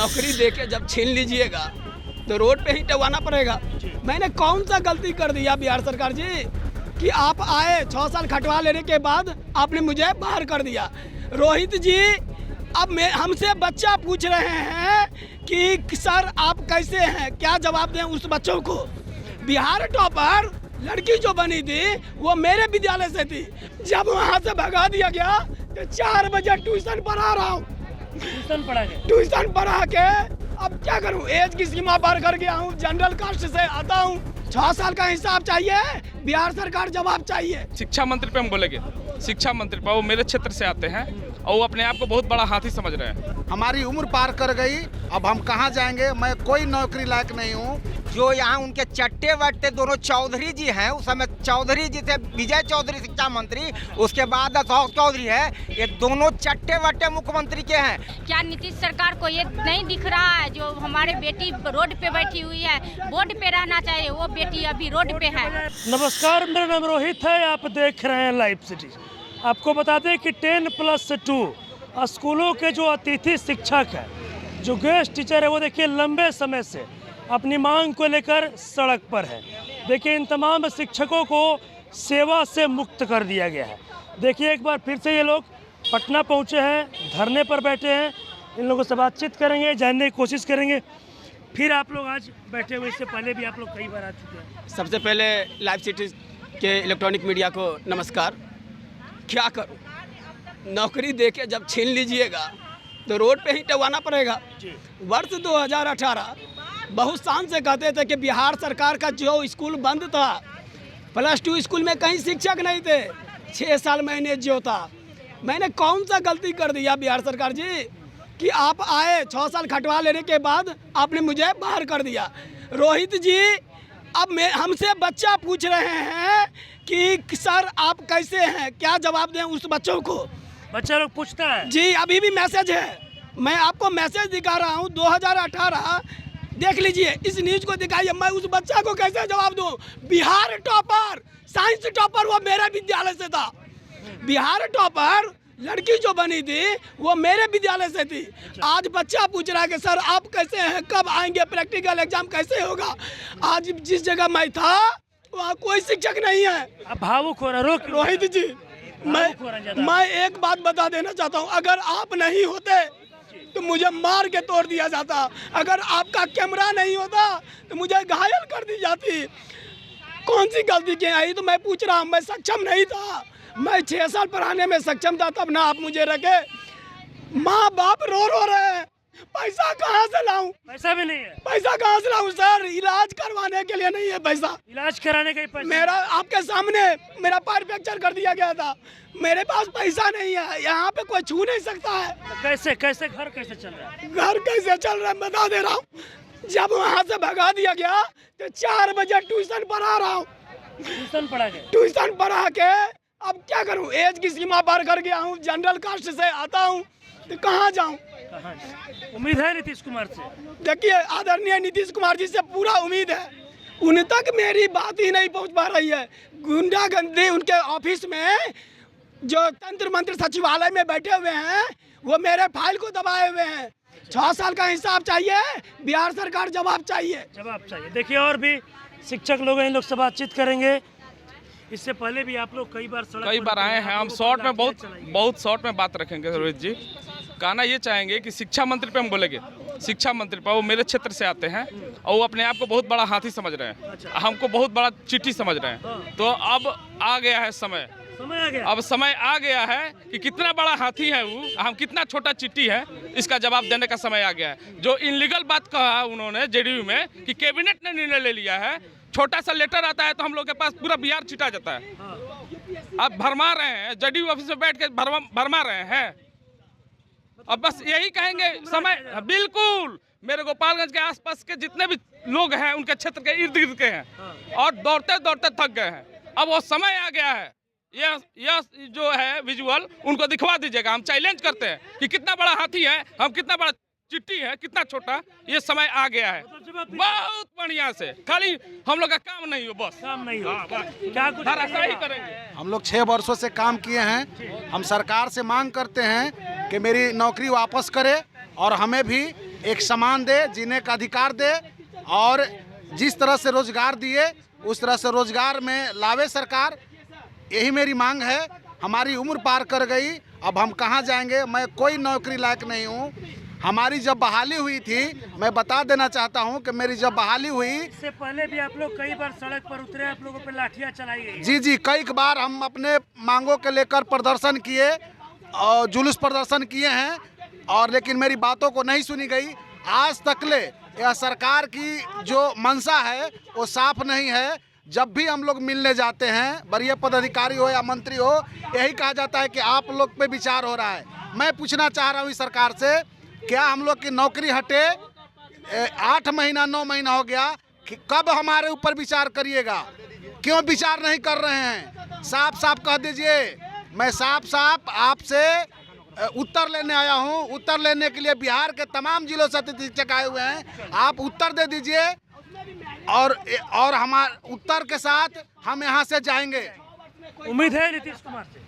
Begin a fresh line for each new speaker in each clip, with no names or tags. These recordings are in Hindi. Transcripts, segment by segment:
नौकरी देके जब छीन लीजिएगा तो रोड पे ही टवाना पड़ेगा। मैंने कौन सा गलती कर दिया बिहार सरकार जी कि आप आए 6 साल खटवा लेने के बाद आपने मुझे बाहर कर दिया। रोहित जी अब हमसे बच्चा पूछ रहे हैं कि सर आप कैसे हैं, क्या जवाब दें उस बच्चों को। बिहार टॉपर लड़की जो बनी थी वो मेरे विद्यालय से थी। जब वहाँ से भगा दिया गया तो 4 बजे ट्यूशन पढ़ा रहा हूँ। ट्यूशन पढ़ा के अब क्या करूँ, एज की सीमा पार कर गया हूँ, जनरल कास्ट से आता हूँ। 6 साल का हिसाब चाहिए, बिहार सरकार जवाब चाहिए।
शिक्षा मंत्री पे हम बोलेंगे, शिक्षा मंत्री पे वो मेरे क्षेत्र से आते हैं और वो अपने आप को बहुत बड़ा हाथी समझ रहे हैं।
हमारी उम्र पार कर गई, अब हम कहाँ जाएंगे। मैं कोई नौकरी लायक नहीं हूँ।
जो यहाँ उनके चट्टे वट्टे दोनों चौधरी जी हैं, उस समय चौधरी जी थे विजय चौधरी शिक्षा मंत्री, उसके बाद अशोक चौधरी है, ये दोनों चट्टे वट्टे मुख्यमंत्री के हैं।
क्या नीतीश सरकार को ये नहीं दिख रहा है जो हमारे बेटी रोड पे बैठी हुई है, बोर्ड पे रहना चाहिए, वो बेटी अभी रोड पे है।
नमस्कार, मेरा नाम रोहित है, आप देख रहे हैं लाइव सिटी। आपको बता दें कि 10+2 स्कूलों के जो अतिथि शिक्षक है, जो गेस्ट टीचर है, वो देखिए लंबे समय से अपनी मांग को लेकर सड़क पर है। देखिए इन तमाम शिक्षकों को सेवा से मुक्त कर दिया गया है। देखिए एक बार फिर से ये लोग पटना पहुंचे हैं, धरने पर बैठे हैं। इन लोगों से बातचीत करेंगे, जानने की कोशिश करेंगे। फिर आप लोग आज बैठे हुए, इससे पहले भी आप लोग कई बार आ चुके हैं।
सबसे पहले लाइव सिटी के इलेक्ट्रॉनिक मीडिया को नमस्कार। क्या करूं, नौकरी देके जब छीन लीजिएगा तो रोड पे ही टवाना पड़ेगा। वर्ष 2018 बहुत शान से कहते थे कि बिहार सरकार का जो स्कूल बंद था, +2 स्कूल में कहीं शिक्षक नहीं थे। 6 साल मैंने जोता। मैंने कौन सा गलती कर दिया बिहार सरकार जी कि आप आए 6 साल खटवा लेने के बाद आपने मुझे बाहर कर दिया। रोहित जी अब हमसे बच्चा पूछ रहे हैं कि सर आप कैसे हैं, क्या जवाब दें उस बच्चों को।
बच्चा लोग पूछता है
जी, अभी भी मैसेज है, मैं आपको मैसेज दिखा रहा हूँ। 2018 देख लीजिए, इस न्यूज को दिखाइए। मैं उस बच्चा को कैसे जवाब दूं। बिहार टॉपर, साइंस टॉपर वो मेरे विद्यालय से था। बिहार टॉपर लड़की जो बनी थी वो मेरे विद्यालय से थी। आज बच्चा पूछ रहा है कि सर आप कैसे हैं, कब आएंगे, प्रैक्टिकल एग्जाम कैसे होगा। आज जिस जगह मैं था वहाँ कोई शिक्षक नहीं है।
अब भावुक हो रहा।
रोहित जी मैं एक बात बता देना चाहता हूँ, अगर आप नहीं होते तो मुझे मार के तोड़ दिया जाता। अगर आपका कैमरा नहीं होता तो मुझे घायल कर दी जाती। कौन सी गलती की आई तो मैं पूछ रहा हूँ। मैं सक्षम नहीं था, मैं 6 साल पढ़ाने में सक्षम था, तब ना आप मुझे रखे। माँ बाप रो रहे हैं, पैसा कहाँ से लाऊं।
पैसा भी नहीं है।
पैसा कहाँ से लाऊं सर, इलाज करवाने के लिए नहीं है पैसा।
इलाज कराने का ही पैसा।
मेरा आपके सामने मेरा पैर फ्रैक्चर कर दिया गया था, मेरे पास पैसा नहीं है। यहाँ पे कोई छू नहीं सकता है।
तो कैसे घर कैसे चल रहा है।
घर कैसे चल रहा है बता दे रहा हूँ। जब वहाँ से भगा दिया गया तो 4 बजे ट्यूशन पढ़ा रहा हूँ। ट्यूशन पढ़ा के अब क्या करूँ, एज की सीमा पार कर गया हूँ, जनरल कास्ट से आता हूँ, तो कहाँ जाऊँ।
उम्मीद है नीतीश कुमार से।
देखिए आदरणीय नीतीश कुमार जी से पूरा उम्मीद है, उन तक मेरी बात ही नहीं पहुँच पा रही है। गुंडागर्दी उनके ऑफिस में जो तंत्र मंत्र सचिवालय में बैठे हुए हैं वो मेरे फाइल को दबाए हुए हैं। 6 साल का हिसाब चाहिए, बिहार सरकार जवाब चाहिए।
देखिए और भी शिक्षक लोग इन लोग से बातचीत करेंगे। इससे पहले भी आप लोग कई बार
आए हैं। हम शॉर्ट में बहुत शॉर्ट में बात रखेंगे। रोहित जी कहना ये चाहेंगे कि शिक्षा मंत्री पे हम बोलेंगे, शिक्षा मंत्री पे वो मेरे क्षेत्र से आते हैं और वो अपने आप को बहुत बड़ा हाथी समझ रहे हैं, हमको बहुत बड़ा चींटी समझ रहे हैं। तो अब आ गया है समय आ गया है कि कितना बड़ा हाथी है वो, हम कितना छोटा चिट्टी है, इसका जवाब देने का समय आ गया है। जो इनलीगल बात कहा उन्होंने जेडीयू में कि कैबिनेट ने निर्णय ले लिया है, छोटा सा लेटर आता है तो हम लोग के पास पूरा बिहार छिटा जाता है। अब भरमा रहे हैं, जेडीयू ऑफिस में बैठ के भरमा रहे हैं। अब बस यही कहेंगे, समय बिल्कुल मेरे गोपालगंज के आसपास के जितने भी लोग हैं उनके क्षेत्र के इर्द गिर्द के हैं और दौड़ते दौड़ते थक गए हैं। अब वो समय आ गया है, यह जो है विजुअल उनको दिखवा दीजिएगा। हम चैलेंज करते हैं कि कितना बड़ा हाथी है, हम कितना बड़ा चिट्टी है, कितना छोटा, ये समय आ गया है। बहुत बढ़िया से, खाली हम लोग का काम नहीं हो, बस
काम नहीं हो,
क्या कुछ ऐसा ही करेंगे।
हम लोग 6 वर्षों से काम किए हैं। हम सरकार से मांग करते हैं कि मेरी नौकरी वापस करे और हमें भी एक सम्मान दे, जीने का अधिकार दे, और जिस तरह से रोजगार दिए उस तरह से रोजगार में लावे सरकार। यही मेरी मांग है। हमारी उम्र पार कर गई, अब हम कहाँ जाएंगे। मैं कोई नौकरी लायक नहीं हूँ। हमारी जब बहाली हुई थी, मैं बता देना चाहता हूँ कि मेरी जब बहाली हुई,
इससे पहले भी आप लोग कई बार सड़क पर उतरे, आप लोगों पर लाठियां चलाई गई।
जी जी, कई बार हम अपने मांगों के लेकर प्रदर्शन किए और जुलूस प्रदर्शन किए हैं, और लेकिन मेरी बातों को नहीं सुनी गई। आज तकले यह सरकार की जो मंशा है वो साफ नहीं है। जब भी हम लोग मिलने जाते हैं, वरीय पदाधिकारी हो या मंत्री हो, यही कहा जाता है कि आप लोग पे विचार हो रहा है। मैं पूछना चाह रहा हूँ इस सरकार से, क्या हम लोग की नौकरी हटे 8 महीना 9 महीना हो गया, कब हमारे ऊपर विचार करिएगा? क्यों विचार नहीं कर रहे हैं? साफ साफ कह दीजिए। मैं साफ साफ आपसे उत्तर लेने आया हूं। उत्तर लेने के लिए बिहार के तमाम जिलों से अतिथि शिक्षक आए हुए हैं। आप उत्तर दे दीजिए, और हमारे उत्तर के साथ हम यहां से जाएंगे।
उम्मीद है नीतीश कुमार से।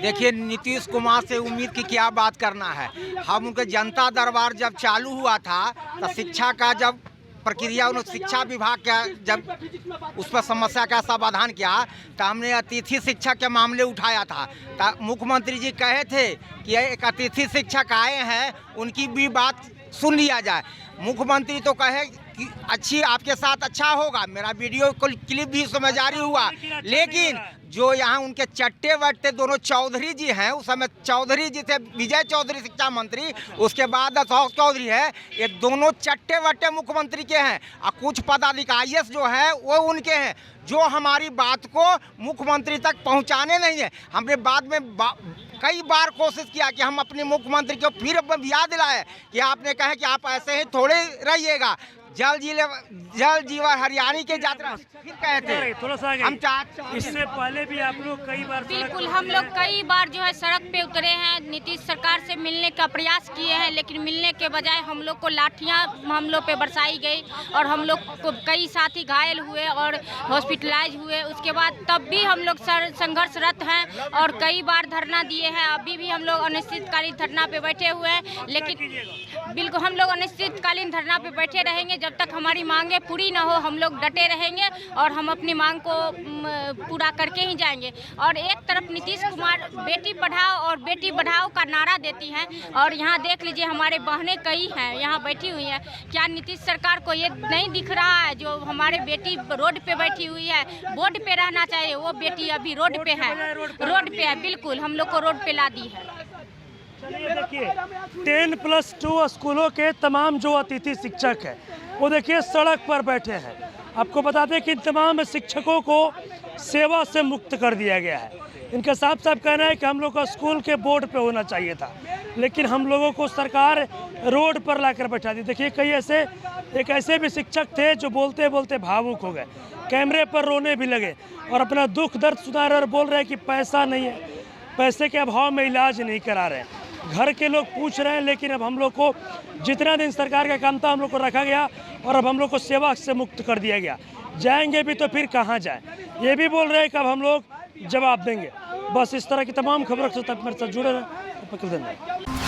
देखिए, नीतीश कुमार से उम्मीद की क्या बात करना है। हम उनके जनता दरबार जब चालू हुआ था तो शिक्षा का जब प्रक्रिया, उन्होंने शिक्षा विभाग का जब उस पर समस्या का समाधान किया तो हमने अतिथि शिक्षक के मामले उठाया था। तो मुख्यमंत्री जी कहे थे कि एक अतिथि शिक्षक आए हैं, उनकी भी बात सुन लिया जाए। मुख्यमंत्री तो कहे कि अच्छी, आपके साथ अच्छा होगा। मेरा वीडियो क्लिप भी उसमें जारी हुआ, लेकिन जो यहाँ उनके चट्टे वट्टे दोनों चौधरी जी हैं, उस समय चौधरी जी थे विजय चौधरी शिक्षा मंत्री, उसके बाद अशोक चौधरी है, ये दोनों चट्टे वट्टे मुख्यमंत्री के हैं। और कुछ पदाधिकारी जो है वो उनके हैं, जो हमारी बात को मुख्यमंत्री तक पहुँचाने नहीं है। हमने बाद में कई बार कोशिश किया कि हम अपने मुख्यमंत्री को फिर याद दिलाए कि आपने कहा कि आप ऐसे ही थोड़े रहिएगा। जल जीवन हरियाणी के यात्रा फिर कहते हैं
थोड़ा सा
हम
इससे पहले भी आप लोग कई बार
बिल्कुल, हम लोग कई बार जो है सड़क पे उतरे हैं, नीतीश सरकार से मिलने का प्रयास किए हैं, लेकिन मिलने के बजाय हम लोग को लाठियां हम लोग पे बरसाई गई, और हम लोग को कई साथी घायल हुए और हॉस्पिटलाइज हुए। उसके बाद तब भी हम लोग संघर्षरत हैं और कई बार धरना दिए हैं। अभी भी हम लोग अनिश्चितकालीन धरना पे बैठे हुए हैं, लेकिन बिल्कुल हम लोग अनिश्चितकालीन धरना पे बैठे रहेंगे जब तक हमारी मांगे पूरी ना हो। हम लोग डटे रहेंगे और हम अपनी मांग को पूरा करके ही जाएंगे। और एक तरफ नीतीश कुमार बेटी पढ़ाओ और बेटी बढ़ाओ का नारा देती हैं, और यहाँ देख लीजिए हमारे बहनें कई हैं यहाँ बैठी हुई हैं। क्या नीतीश सरकार को ये नहीं दिख रहा है जो हमारे बेटी रोड पे बैठी हुई है? बोर्ड पे रहना चाहिए, वो बेटी अभी रोड पे है, रोड पे है। बिल्कुल, हम लोग को रोड पे ला दी है।
चलिए देखिए, 10+2 स्कूलों के तमाम जो अतिथि शिक्षक हैं वो देखिए सड़क पर बैठे हैं। आपको बता दें कि तमाम शिक्षकों को सेवा से मुक्त कर दिया गया है। इनका साफ साफ कहना है कि हम लोग का स्कूल के बोर्ड पे होना चाहिए था, लेकिन हम लोगों को सरकार रोड पर लाकर बैठा दी। देखिए, एक ऐसे भी शिक्षक थे जो बोलते बोलते भावुक हो गए, कैमरे पर रोने भी लगे और अपना दुख दर्द सुना रहे और बोल रहे हैं कि पैसा नहीं है, पैसे के अभाव में इलाज नहीं करा रहे हैं। घर के लोग पूछ रहे हैं, लेकिन अब हम लोग को जितना दिन सरकार का काम था हम लोग को रखा गया और अब हम लोग को सेवा से मुक्त कर दिया गया। जाएंगे भी तो फिर कहाँ जाएं, ये भी बोल रहे हैं कि अब हम लोग जवाब देंगे। बस इस तरह की तमाम खबरों से तब मेरे साथ जुड़े रहें।